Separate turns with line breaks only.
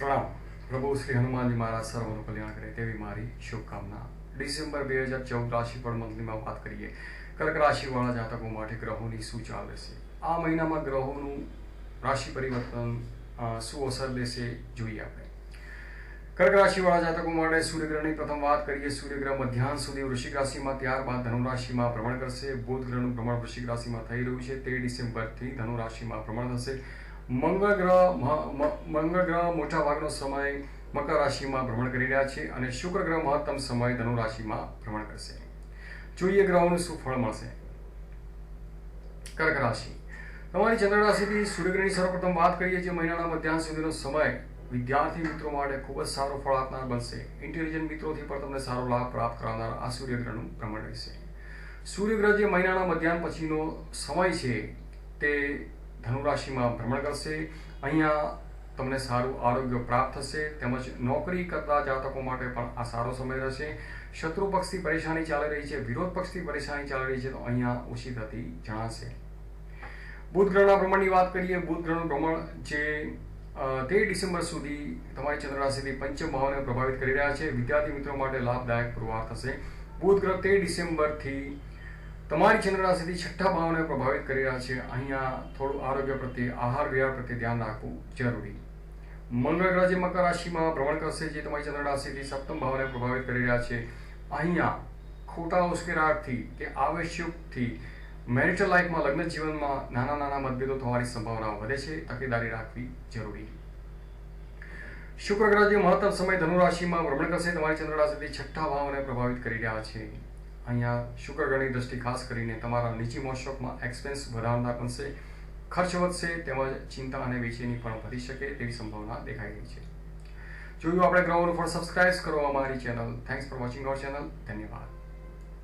प्रणाम। प्रभु श्री हनुमान जी महाराज सर्वનું કલ્યાણ કરે તેવી મારી શુભકામના। ડિસેમ્બર 2014 રાશિફળ મંથલીમાં વાત કરીએ। કર્ક રાશિવાળા જાતકો માટે ગ્રહોની શું ચાલ રહેશે, આ મહિનામાં ગ્રહોનું રાશિ પરિવર્તન શું અસર દેશે જોઈએ આપણે। કર્ક રાશિવાળા જાતકો માટે સૂર્યગ્રહની પ્રથમ વાત કરીએ। સૂર્યગ્રહ મધ્યાહન સુધી વૃશ્ચિક રાશિમાં, ત્યારબાદ ધનુ રાશિમાં ભ્રમણ કરશે। બુધ ગ્રહનું ભ્રમણ વૃશ્ચિક રાશિમાં થઈ રહ્યું છે, 13 ડિસેમ્બરથી ધનુ રાશિમાં ભ્રમણ થશે। મંગળ ગ્રહ મોટા ભાગનો સમય મકર રાશિમાં ભ્રમણ કરી રહ્યા છે અને શુક્ર ગ્રહ મહત્તમ સમય ધનુ રાશિમાં ભ્રમણ કરશે। જોઈએ ગ્રહોનું શું ફળ મળશે। કર્ક રાશિ, તમારી ચંદ્ર રાશિથી સૂર્યગ્રહની સર્વપ્રથમ વાત કરીએ। જે મહિનાના મધ્યાહન સુધીનો સમય વિદ્યાર્થી મિત્રો માટે ખૂબ જ સારો ફળ આપનાર બનશે। ઇન્ટેલિજન્ટ મિત્રોથી પણ તમને સારો લાભ પ્રાપ્ત કરાવનાર આ સૂર્યગ્રહનું ભ્રમણ રહેશે। સૂર્યગ્રહ જે મહિનાના મધ્યાહન પછીનો સમય છે તે ધનુ રાશિમાં ભ્રમણ કરશે। અહીંયા તમને સારું આરોગ્ય પ્રાપ્ત થશે, તેમજ નોકરી કરતા જાતકો માટે પણ આ સારો સમય રહેશે। શત્રુ પક્ષથી પરેશાની ચાલી રહી છે, વિરોધ પક્ષથી પરેશાની ચાલી રહી છે, તો અહીંયા ઓછી થતી જણાશે। બુધ ગ્રહના ભ્રમણની વાત કરીએ। બુધ ગ્રહનું ભ્રમણ જે 13 ડિસેમ્બર સુધી તમારી ચંદ્ર રાશિથી પંચમ ભાવને પ્રભાવિત કરી રહ્યા છે। વિદ્યાર્થી મિત્રો માટે લાભદાયક પુરવાર થશે। બુધ ગ્રહ 13 ડિસેમ્બરથી તમારી ચંદ્ર રાશિથી છઠ્ઠા ભાવને પ્રભાવિત કરી રહ્યા છે। અહીંયા થોડું આરોગ્ય પ્રત્યે, આહાર વિહાર પ્રત્યે ધ્યાન રાખવું જરૂરી। મંગળ ગ્રહ જે મકર રાશિમાં ભ્રમણ કરશે, જે તમારી ચંદ્ર રાશિથી સપ્તમ ભાવને પ્રભાવિત કરી રહ્યા છે। અહીંયા ખોટા ઉશ્કેરાટથી કે આવશ્યકથી મેરિટલ લાઈફમાં, લગ્ન જીવનમાં નાના મતભેદો થવાની સંભાવના વધે છે, તકેદારી રાખવી જરૂરી। શુક્ર ગ્રહ જે મહત્તમ સમય ધનુ રાશિમાં ભ્રમણ કરશે, તમારી ચંદ્ર રાશિથી છઠ્ઠા ભાવને પ્રભાવિત કરી રહ્યા છે। અહીંયા શુક્ર ગ્રહની દ્રષ્ટિ ખાસ કરીને તમારા નીચી મોશોકમાં એક્સપેન્સ વધારનાર બનશે, ખર્ચ વધશે, તેમજ ચિંતા અને બેચેની પણ વધી શકે તેવી સંભાવના દેખાઈ રહી છે। જોયું આપણે ગ્રહોનું ફળ। સબસ્ક્રાઇબ કરો અમારી channel. Thanks for watching our channel. ધન્યવાદ।